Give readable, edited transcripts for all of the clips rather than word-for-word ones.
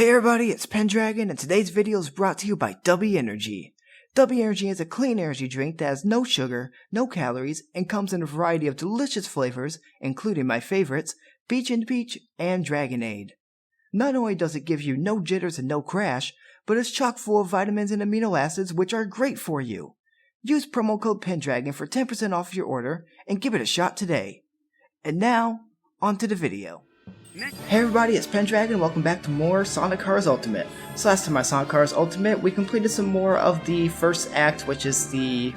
Hey everybody, it's Pendragon, and today's video is brought to you by W Energy. W Energy is a clean energy drink that has no sugar, no calories, and comes in a variety of delicious flavors, including my favorites, Peach and Peach and Dragonade. Not only does it give you no jitters and no crash, but it's chock full of vitamins and amino acids which are great for you. Use promo code Pendragon for 10% off your order, and give it a shot today. And now, on to the video. Hey everybody, it's Pendragon, welcome back to more Sonic Cars Ultimate. So last time on Sonic Cars Ultimate, we completed some more of the first act, which is the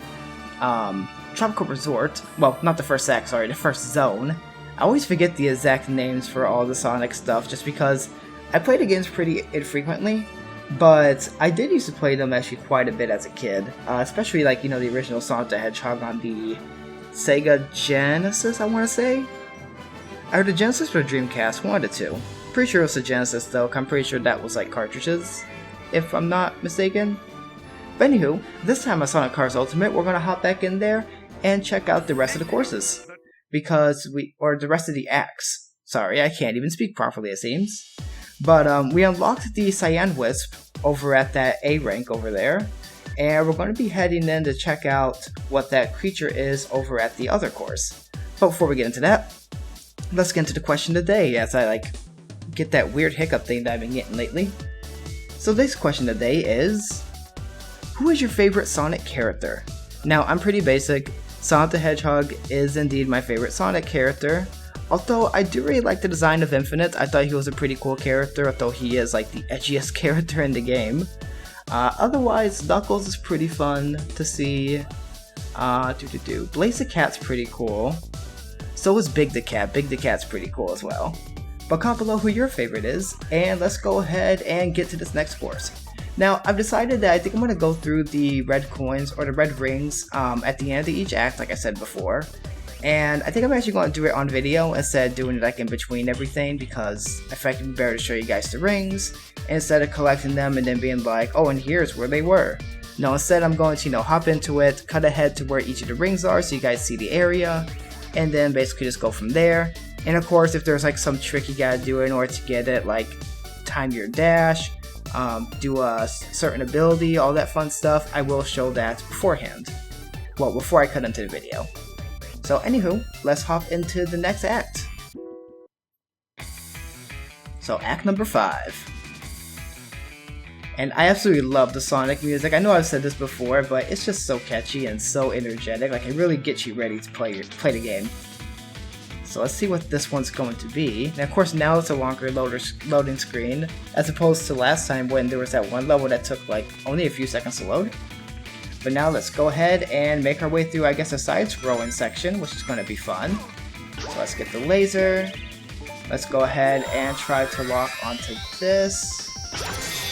Tropical Resort. Well, not the first act, sorry, the first zone. I always forget the exact names for all the Sonic stuff, just because I play the games pretty infrequently, but I did used to play them actually quite a bit as a kid, especially like, you know, the original Sonic the Hedgehog on the Sega Genesis, I want to say? Either the Genesis or Dreamcast, one of the two. Pretty sure it was the Genesis though, I'm pretty sure that was like cartridges, if I'm not mistaken. But anywho, this time on Sonic Cars Ultimate, we're gonna hop back in there and check out the rest of the courses. Or the rest of the acts. Sorry, I can't even speak properly it seems. But we unlocked the Cyan Wisp over at that A rank over there. And we're gonna be heading in to check out what that creature is over at the other course. But before we get into that, let's get into the question of the day as I get that weird hiccup thing that I've been getting lately. So this question of the day is, who is your favorite Sonic character? Now I'm pretty basic, Sonic the Hedgehog is indeed my favorite Sonic character, although I do really like the design of Infinite. I thought he was a pretty cool character, although he is like the edgiest character in the game. Otherwise, Knuckles is pretty fun to see. Blaze the Cat's pretty cool. So is Big the Cat. Big the Cat's pretty cool as well. But comment below who your favorite is, and let's go ahead and get to this next course. Now, I've decided that I think I'm going to go through the red coins, or the red rings, at the end of each act, like I said before. And I think I'm actually going to do it on video instead of doing it like in between everything, because I feel like it'd be better to show you guys the rings, instead of collecting them and then being like, oh, and here's where they were. No, instead I'm going to, hop into it, cut ahead to where each of the rings are so you guys see the area, and then basically just go from there. And of course, if there's like some trick you gotta do in order to get it, like time your dash, do a certain ability, all that fun stuff, I will show that beforehand. Well, before I cut into the video. So anywho, let's hop into the next act. So act number 5. And I absolutely love the Sonic music. I know I've said this before, but it's just so catchy and so energetic. Like, it really gets you ready to play the game. So let's see what this one's going to be. And of course, now it's a longer loading screen, as opposed to last time when there was that one level that took like only a few seconds to load. But now let's go ahead and make our way through, I guess, a side-scrolling section, which is going to be fun. So let's get the laser. Let's go ahead and try to lock onto this.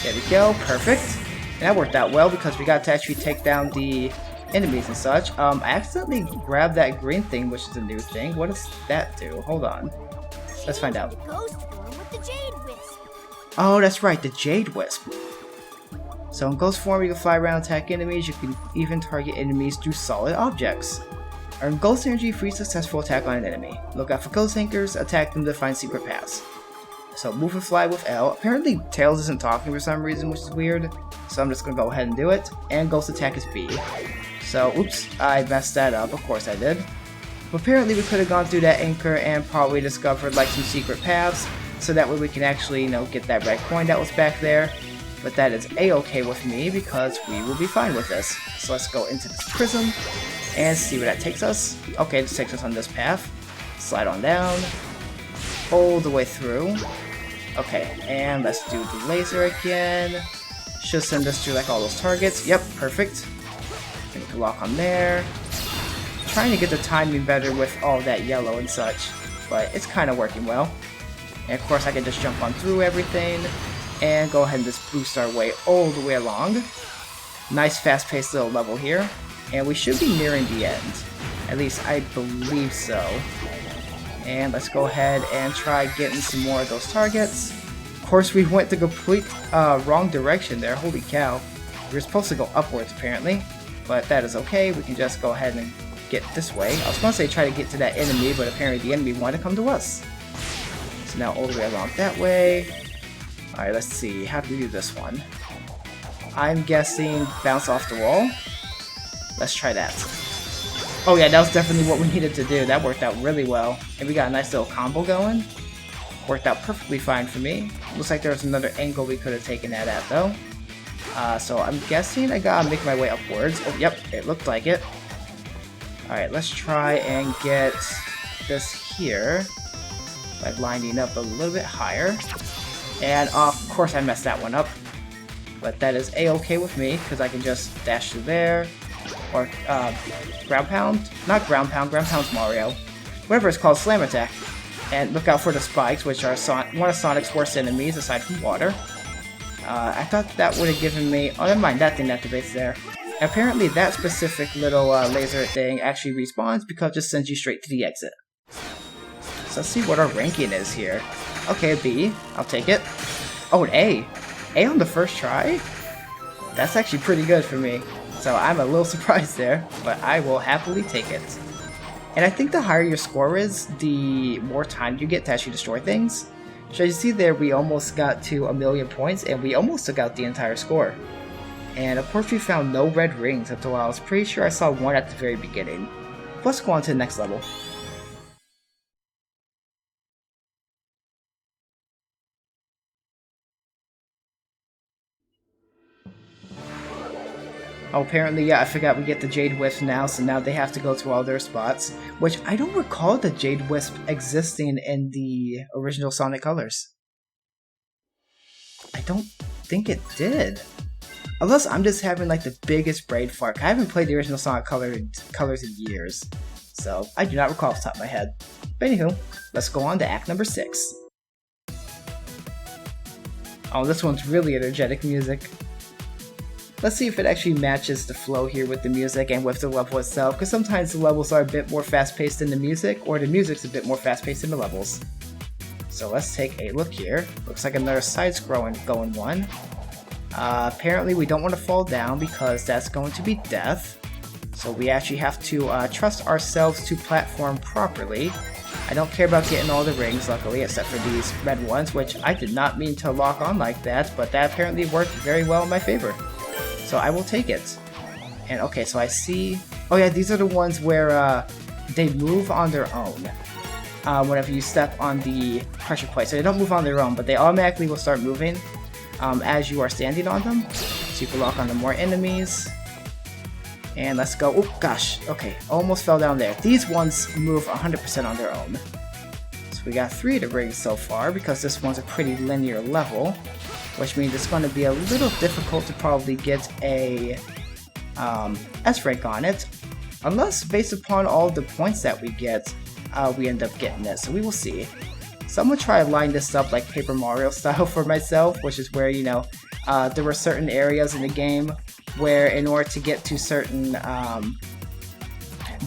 There we go, perfect. And that worked out well because we got to actually take down the enemies and such. I accidentally grabbed that green thing, which is a new thing. What does that do? Hold on. Let's find out. Oh, that's right, the Jade Wisp. So in Ghost form, you can fly around and attack enemies. You can even target enemies through solid objects. Earn Ghost Energy for each successful attack on an enemy. Look out for Ghost Anchors, attack them to find secret paths. So move and fly with L. Apparently Tails isn't talking for some reason, which is weird. So I'm just going to go ahead and do it. And Ghost Attack is B. So, oops, I messed that up. Of course I did. But apparently we could have gone through that anchor and probably discovered like some secret paths. So that way we can actually, get that red coin that was back there. But that is A-okay with me because we will be fine with this. So let's go into this prism and see where that takes us. Okay, this takes us on this path. Slide on down. All the way through. Okay, and let's do the laser again. Should send us through like all those targets. Yep, perfect. And we can lock on there. Trying to get the timing better with all that yellow and such, but it's kind of working well. And of course I can just jump on through everything and go ahead and just boost our way all the way along. Nice fast-paced little level here. And we should be nearing the end. At least I believe so. And let's go ahead and try getting some more of those targets. Of course, we went the complete wrong direction there. Holy cow. We were supposed to go upwards, apparently. But that is okay. We can just go ahead and get this way. I was going to say try to get to that enemy, but apparently the enemy wanted to come to us. So now all the way along that way. Alright, let's see. How do we do this one? I'm guessing bounce off the wall. Let's try that. Oh yeah, that was definitely what we needed to do. That worked out really well. And we got a nice little combo going. Worked out perfectly fine for me. Looks like there was another angle we could have taken that at though. So I'm guessing I gotta make my way upwards. Oh, yep, it looked like it. Alright, let's try and get this here by lining up a little bit higher. And of course I messed that one up. But that is a-okay with me, because I can just dash through there. Or, ground pound? Not ground pound, ground pound's Mario. Whatever it's called, slam attack. And look out for the spikes, which are one of Sonic's worst enemies, aside from water. I thought that would have given me... Oh, never mind, that thing activates there. Apparently that specific little laser thing actually respawns because it just sends you straight to the exit. So let's see what our ranking is here. Okay, a B. I'll take it. Oh, an A. A on the first try? That's actually pretty good for me. So I'm a little surprised there, but I will happily take it. And I think the higher your score is, the more time you get to actually destroy things. So as you see there, we almost got to 1,000,000 points, and we almost took out the entire score. And of course we found no red rings until I was pretty sure I saw one at the very beginning. Let's go on to the next level. Oh, apparently, yeah, I forgot we get the Jade Wisp now, so now they have to go to all their spots. Which, I don't recall the Jade Wisp existing in the original Sonic Colors. I don't think it did. Unless I'm just having, like, the biggest brain fart. I haven't played the original Sonic Colors in years. So, I do not recall off the top of my head. But anywho, let's go on to Act number 6. Oh, this one's really energetic music. Let's see if it actually matches the flow here with the music and with the level itself, because sometimes the levels are a bit more fast-paced than the music, or the music's a bit more fast-paced than the levels. So let's take a look here. Looks like another side-scrolling going one. Apparently we don't want to fall down because that's going to be death. So we actually have to trust ourselves to platform properly. I don't care about getting all the rings, luckily, except for these red ones, which I did not mean to lock on like that, but that apparently worked very well in my favor. So I will take it. And okay, so I see... Oh yeah, these are the ones where they move on their own whenever you step on the pressure plate. So they don't move on their own, but they automatically will start moving as you are standing on them. So you can lock onto more enemies. And let's go. Oh gosh, okay, almost fell down there. These ones move 100% on their own. So we got 3 of the rings so far, because this one's a pretty linear level. Which means it's going to be a little difficult to probably get a S rank on it. Unless, based upon all the points that we get, we end up getting it. So we will see. So I'm going to try to line this up like Paper Mario style for myself, which is where, you know, there were certain areas in the game where in order to get to certain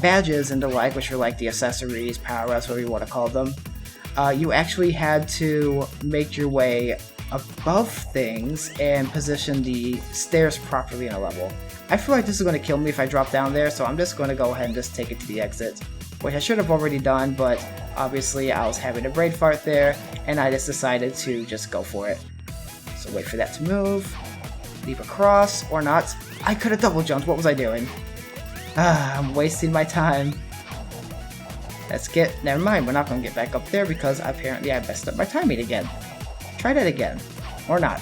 badges and the like, which are like the accessories, power-ups, whatever you want to call them, you actually had to make your way above things and position the stairs properly in a level. I feel like this is going to kill me if I drop down there, so I'm just going to go ahead and just take it to the exit, which I should have already done, but obviously I was having a brain fart there, and I just decided to just go for it. So wait for that to move, leap across, or not. I could have double jumped, what was I doing? I'm wasting my time. Never mind, we're not going to get back up there because apparently I messed up my timing again. Try that again. Or not.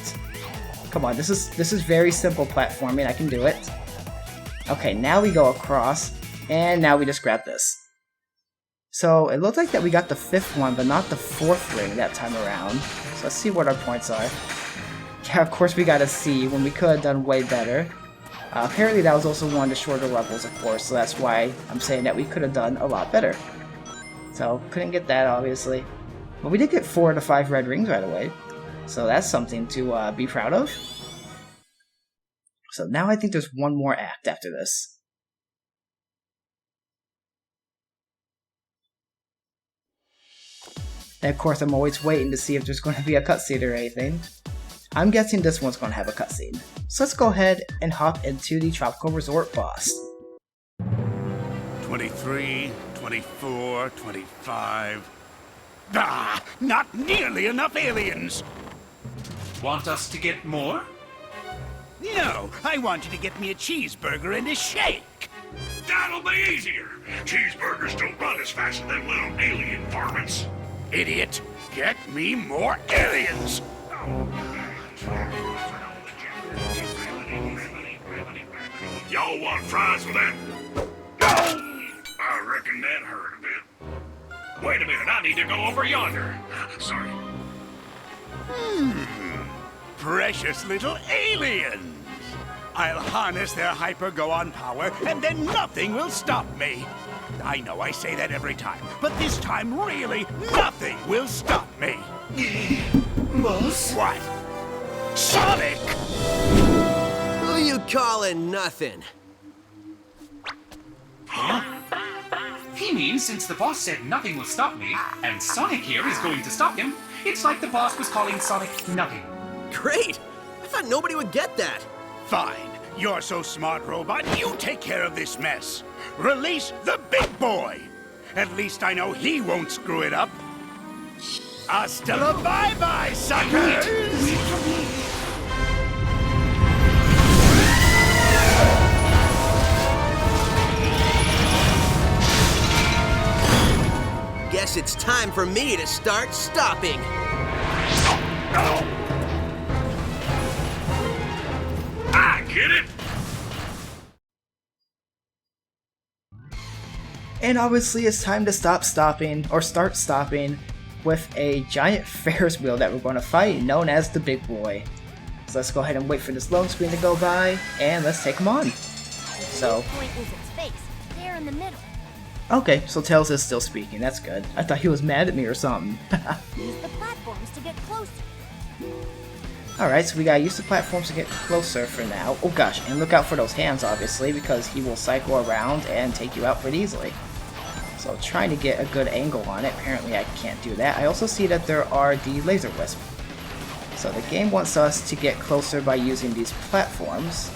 Come on, this is very simple platforming, I can do it. Okay, now we go across, and now we just grab this. So, it looked like that we got the 5th one, but not the 4th ring that time around. So let's see what our points are. Yeah, of course we got a C, when we could have done way better. Apparently that was also one of the shorter levels, of course, so that's why I'm saying that we could have done a lot better. So, couldn't get that, obviously. But we did get 4 of the 5 red rings right away. So that's something to be proud of. So now I think there's one more act after this. And of course I'm always waiting to see if there's going to be a cutscene or anything. I'm guessing this one's going to have a cutscene. So let's go ahead and hop into the Tropical Resort boss. 23, 24, 25... Ah! Not nearly enough aliens! want us to get more? No, I want you to get me a cheeseburger and a shake. That'll be easier. Cheeseburgers don't run as fast as them little alien varmints. Idiot, get me more aliens. Y'all want fries with that? I reckon that hurt a bit. Wait a minute, I need to go over yonder. Sorry. Precious little aliens. I'll harness their hyper-go-on power, and then nothing will stop me. I know I say that every time, but this time, really, nothing will stop me. Boss? What? Sonic! Who you calling nothing? He means since the boss said nothing will stop me, and Sonic here is going to stop him, it's like the boss was calling Sonic nothing. Great! I thought nobody would get that. Fine. You're so smart, robot. You take care of this mess. Release the big boy. At least I know he won't screw it up. Hasta la bye-bye, suckers! Wait for me. Guess it's time for me to start stopping. I get it. And obviously it's time to start stopping with a giant Ferris wheel that we're going to fight, known as the Big Boy. So let's go ahead and wait for this load screen to go by, and let's take him on. So, Point is its face, there in the middle. okay, so Tails is still speaking, that's good. I thought he was mad at me or something. Use the platforms to get closer. Alright, so we gotta use the platforms to get closer for now. Oh gosh, and look out for those hands, obviously, because he will cycle around and take you out pretty easily. So trying to get a good angle on it. Apparently I can't do that. I also see that there are the laser wisp. So the game wants us to get closer by using these platforms,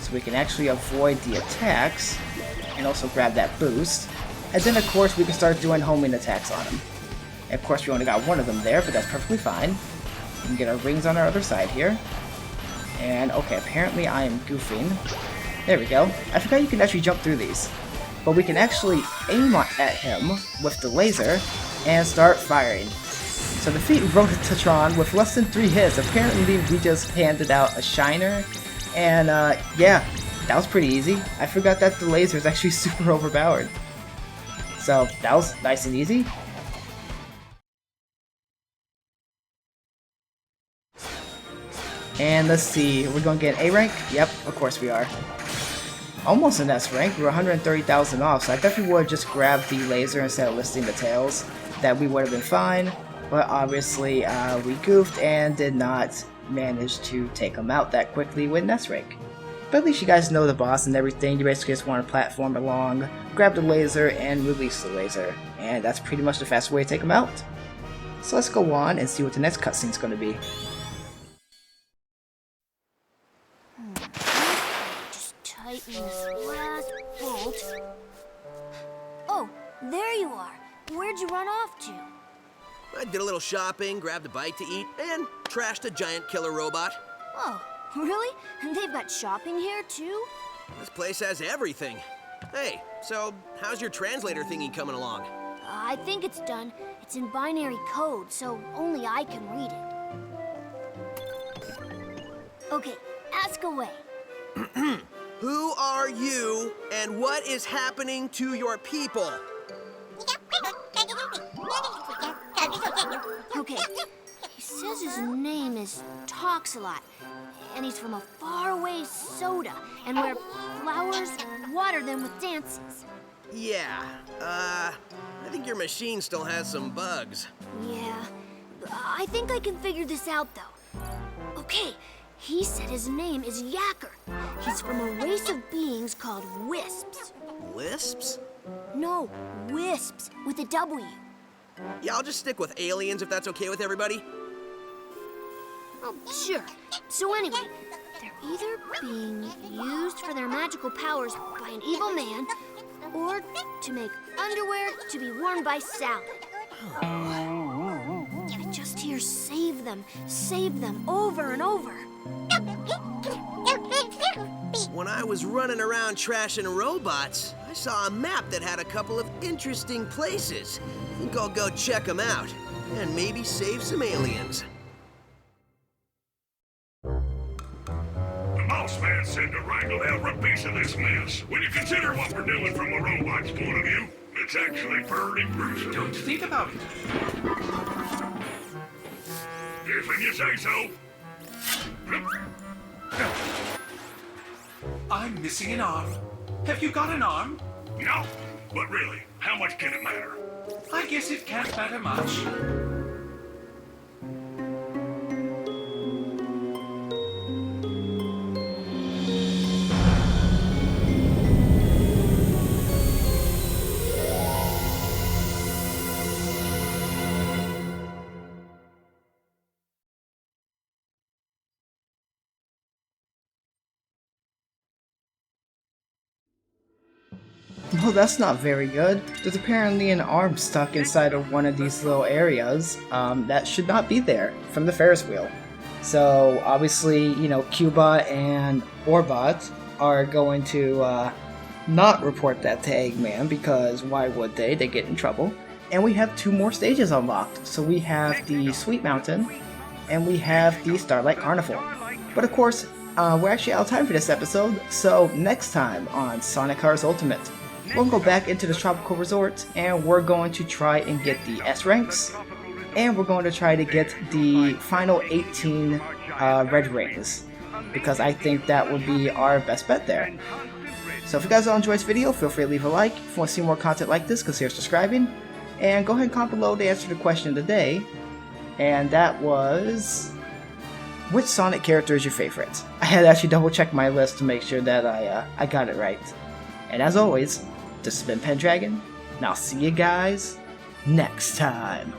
so we can actually avoid the attacks, and also grab that boost. And then of course we can start doing homing attacks on him. And of course we only got one of them there, but that's perfectly fine. We can get our rings on our other side here. And okay, apparently I am goofing. There we go. I forgot you can actually jump through these. But we can actually aim at him with the laser and start firing. So defeat Rotatron with less than 3 hits. Apparently we just handed out a shiner. And yeah, that was pretty easy. I forgot that the laser is actually super overpowered. So that was nice and easy. And let's see, we're going to get an A rank? Yep, of course we are. Almost an S rank, we're 130,000 off, so I definitely would have just grabbed the laser instead of listing the tails. That we would have been fine, but obviously we goofed and did not manage to take him out that quickly with an S rank. But at least you guys know the boss and everything. You basically just want to platform along, grab the laser, and release the laser. And that's pretty much the fastest way to take him out. So let's go on and see what the next cutscene is going to be. Tighten this last bolt. Oh, there you are. Where'd you run off to? I did a little shopping, grabbed a bite to eat, and trashed a giant killer robot. Oh, really? And they've got shopping here too? This place has everything. Hey, so how's your translator thingy coming along? I think it's done. It's in binary code, so only I can read it. Okay, ask away. Who are you, and what is happening to your people? Okay, he says his name is Talks a Lot, and he's from a faraway soda, and where flowers water them with dances. Yeah, I think your machine still has some bugs. Yeah, I think I can figure this out, though. Okay, he said his name is Yacker. He's from a race of beings called Wisps. Lisps? No, Wisps, with a W. Yeah, I'll just stick with aliens if that's okay with everybody. Oh, sure. So anyway, they're either being used for their magical powers by an evil man, or to make underwear to be worn by Sally. I just hear save them over and over. When I was running around trashing robots, I saw a map that had a couple of interesting places. I think I'll go check them out, and maybe save some aliens. The boss man said to wrangle every piece of this mess. When you consider what we're doing from a robot's point of view, it's actually pretty gruesome. Don't think about it. If you say so. I'm missing an arm. Have you got an arm? No, but really, how much can it matter? I guess it can't matter much. Well, that's not very good. There's apparently an arm stuck inside of one of these little areas that should not be there from the Ferris wheel. So obviously, Cuba and Orbot are going to not report that to Eggman, because why would they? They get in trouble. And we have 2 more stages unlocked. So we have the Sweet Mountain and we have the Starlight Carnival. But of course, we're actually out of time for this episode, so next time on Sonic Cars Ultimate, we'll go back into the Tropical Resort, and we're going to try and get the S ranks, and we're going to try to get the final 18 red rings, because I think that would be our best bet there. So if you guys all enjoyed this video, feel free to leave a like. If you want to see more content like this, consider subscribing, and go ahead and comment below to answer the question of the day, and that was, which Sonic character is your favorite? I had to actually double check my list to make sure that I got it right. And as always, this has been Pendragon, and I'll see you guys next time.